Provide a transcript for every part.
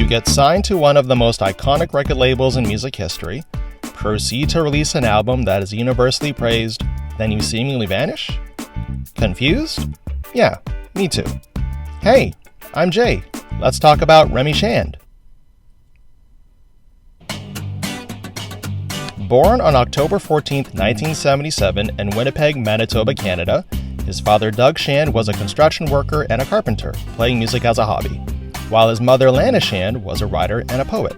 get signed to one of the most iconic record labels in music history, proceed to release an album that is universally praised, then you seemingly vanish? Confused? Yeah, me too. Hey, I'm Jay. Let's talk about Remy Shand. Born on October 14, 1977 in Winnipeg, Manitoba, Canada, his father Doug Shand was a construction worker and a carpenter, playing music as a hobby, while his mother Remy Shand was a writer and a poet.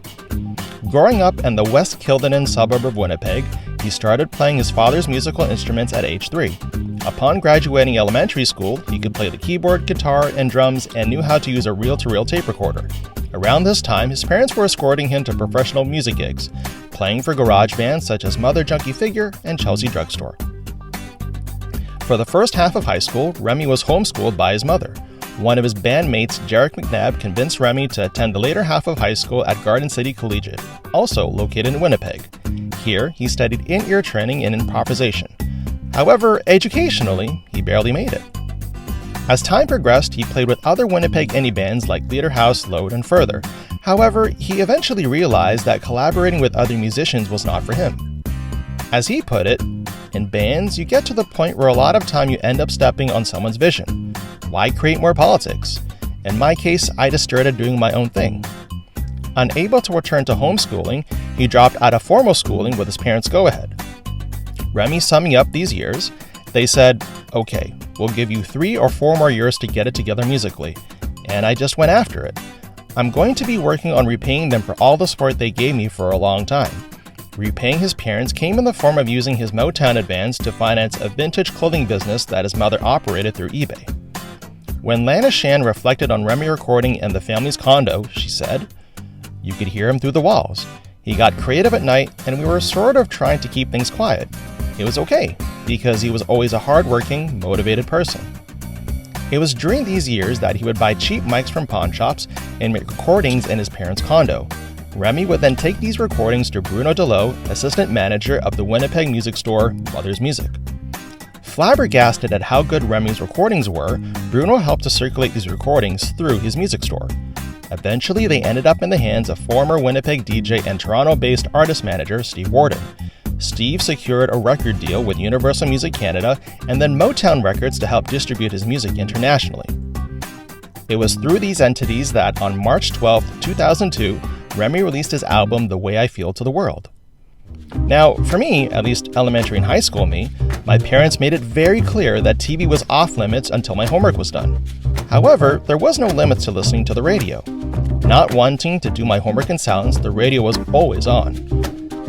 Growing up in the West Kildonan suburb of Winnipeg, he started playing his father's musical instruments at age 3. Upon graduating elementary school, he could play the keyboard, guitar, and drums and knew how to use a reel-to-reel tape recorder. Around this time, his parents were escorting him to professional music gigs, playing for garage bands such as Mother Junkie Figure and Chelsea Drugstore. For the first half of high school, Remy was homeschooled by his mother. One of his bandmates, Jarek McNabb, convinced Remy to attend the later half of high school at Garden City Collegiate, also located in Winnipeg. Here, he studied in-ear training and improvisation. However, educationally, he barely made it. As time progressed, he played with other Winnipeg indie bands like Leader House, Load, and Further. However, he eventually realized that collaborating with other musicians was not for him. As he put it, in bands, you get to the point where a lot of time you end up stepping on someone's vision. Why create more politics? In my case, I just started doing my own thing. Unable to return to homeschooling, he dropped out of formal schooling with his parents' go-ahead. Remy summing up these years, they said, "Okay, we'll give you 3 or 4 more years to get it together musically," and I just went after it. I'm going to be working on repaying them for all the support they gave me for a long time. Repaying his parents came in the form of using his Motown advance to finance a vintage clothing business that his mother operated through eBay. When Remy Shand reflected on Remy recording in the family's condo, she said, "You could hear him through the walls. He got creative at night, and we were sort of trying to keep things quiet. It was okay, because he was always a hardworking, motivated person." It was during these years that he would buy cheap mics from pawn shops and make recordings in his parents' condo. Remy would then take these recordings to Bruno Delot, assistant manager of the Winnipeg music store Mother's Music. Flabbergasted at how good Remy's recordings were, Bruno helped to circulate these recordings through his music store. Eventually, they ended up in the hands of former Winnipeg DJ and Toronto-based artist manager Steve Warden. Steve secured a record deal with Universal Music Canada and then Motown Records to help distribute his music internationally. It was through these entities that on March 12, 2002, Remy released his album The Way I Feel to the World. Now, for me, at least elementary and high school me, my parents made it very clear that TV was off limits until my homework was done. However, there was no limits to listening to the radio. Not wanting to do my homework in silence, the radio was always on.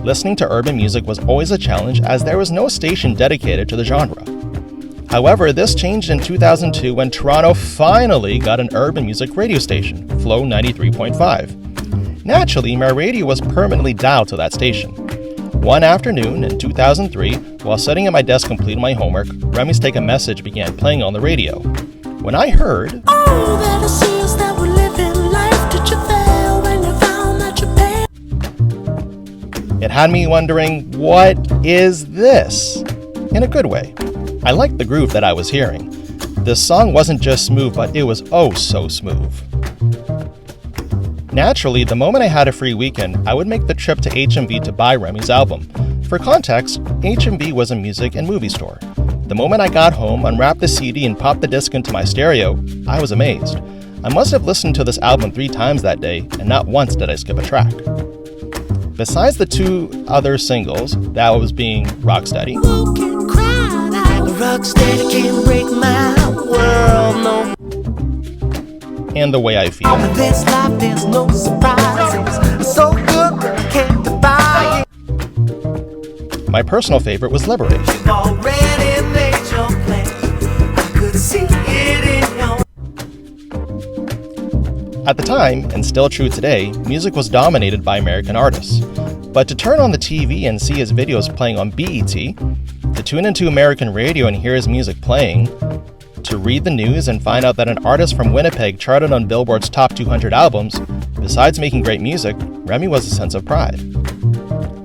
Listening to urban music was always a challenge as there was no station dedicated to the genre. However, this changed in 2002 when Toronto finally got an urban music radio station, Flow 93.5. Naturally, my radio was permanently dialed to that station. One afternoon in 2003, while sitting at my desk completing my homework, Remy's Take a Message began playing on the radio. When I heard, "Oh, that is serious that we're living life, did you fail when you found that you paid?" It had me wondering, what is this? In a good way. I liked the groove that I was hearing. This song wasn't just smooth, but it was oh so smooth. Naturally, the moment I had a free weekend, I would make the trip to HMV to buy Remy's album. For context, HMV was a music and movie store. The moment I got home, unwrapped the CD, and popped the disc into my stereo, I was amazed. I must have listened to this album 3 times that day, and not once did I skip a track. Besides the 2 other singles, that was being Rocksteady can't break my world, no. And The Way I Feel. This life, there's no surprises. So good, I can't defy it. My personal favorite was Liberate. You've already made your plan. I could see it in your... At the time, and still true today, music was dominated by American artists. But to turn on the TV and see his videos playing on BET, to tune into American radio and hear his music playing, to read the news and find out that an artist from Winnipeg charted on Billboard's top 200 albums, besides making great music, Remy was a sense of pride.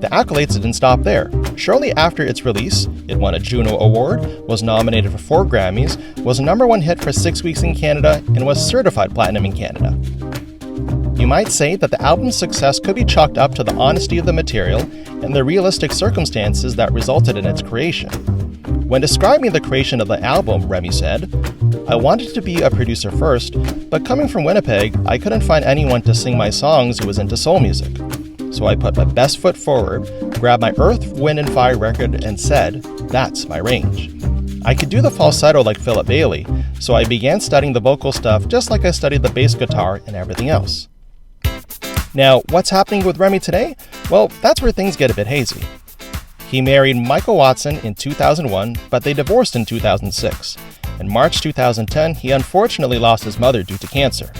The accolades didn't stop there. Shortly after its release, it won a Juno Award, was nominated for 4 Grammys, was a #1 hit for 6 weeks in Canada, and was certified platinum in Canada. You might say that the album's success could be chalked up to the honesty of the material and the realistic circumstances that resulted in its creation. When describing the creation of the album, Remy said, "I wanted to be a producer first, but coming from Winnipeg, I couldn't find anyone to sing my songs who was into soul music. So I put my best foot forward, grabbed my Earth, Wind and Fire record and said, that's my range. I could do the falsetto like Philip Bailey, so I began studying the vocal stuff just like I studied the bass guitar and everything else." Now, what's happening with Remy today? Well, that's where things get a bit hazy. He married Michael Watson in 2001, but they divorced in 2006. In March 2010, he unfortunately lost his mother due to cancer.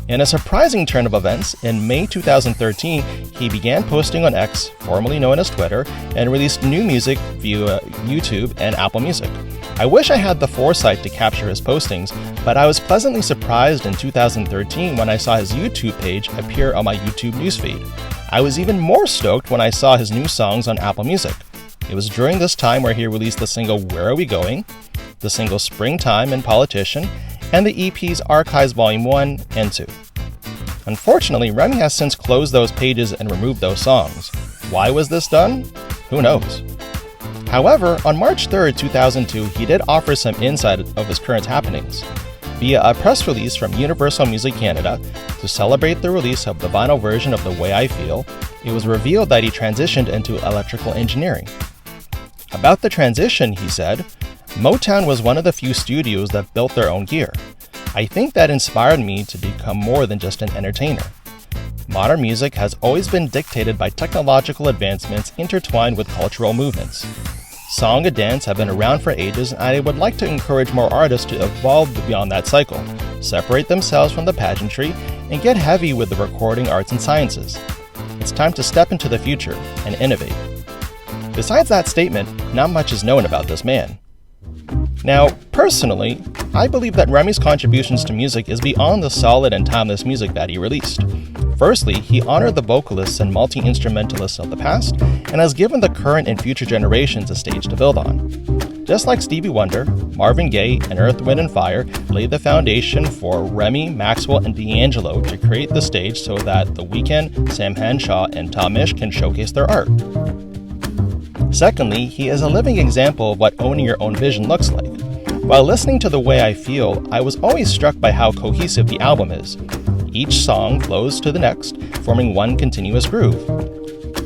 In a surprising turn of events, in May 2013, he began posting on X, formerly known as Twitter, and released new music via YouTube and Apple Music. I wish I had the foresight to capture his postings, but I was pleasantly surprised in 2013 when I saw his YouTube page appear on my YouTube newsfeed. I was even more stoked when I saw his new songs on Apple Music. It was during this time where he released the single Where Are We Going?, the single Springtime and Politician, and the EPs Archives Volume 1 and 2. Unfortunately, Remy has since closed those pages and removed those songs. Why was this done? Who knows? However, on March 3, 2002, he did offer some insight of his current happenings. Via a press release from Universal Music Canada to celebrate the release of the vinyl version of The Way I Feel, it was revealed that he transitioned into electrical engineering. About the transition, he said, "Motown was one of the few studios that built their own gear. I think that inspired me to become more than just an entertainer. Modern music has always been dictated by technological advancements intertwined with cultural movements. Song and dance have been around for ages, and I would like to encourage more artists to evolve beyond that cycle, separate themselves from the pageantry, and get heavy with the recording arts and sciences. It's time to step into the future and innovate." Besides that statement, not much is known about this man. Now, personally, I believe that Remy's contributions to music is beyond the solid and timeless music that he released. Firstly, he honored the vocalists and multi-instrumentalists of the past and has given the current and future generations a stage to build on. Just like Stevie Wonder, Marvin Gaye, and Earth, Wind and Fire laid the foundation for Remy, Maxwell, and D'Angelo to create the stage so that The Weeknd, Sam Henshaw, and Tom Misch can showcase their art. Secondly, he is a living example of what owning your own vision looks like. While listening to The Way I Feel, I was always struck by how cohesive the album is. Each song flows to the next, forming one continuous groove.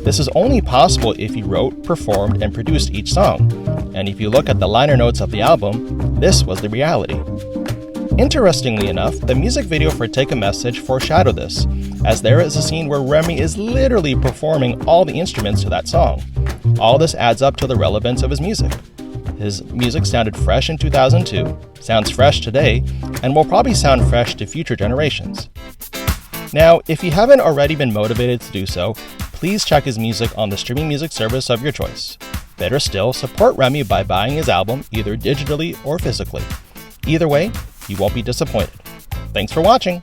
This is only possible if he wrote, performed, and produced each song. And if you look at the liner notes of the album, this was the reality. Interestingly enough, the music video for Take a Message foreshadowed this, as there is a scene where Remy is literally performing all the instruments to that song. All this adds up to the relevance of his music. His music sounded fresh in 2002, sounds fresh today, and will probably sound fresh to future generations. Now, if you haven't already been motivated to do so, please check his music on the streaming music service of your choice. Better still, support Remy by buying his album either digitally or physically. Either way, you won't be disappointed. Thanks for watching!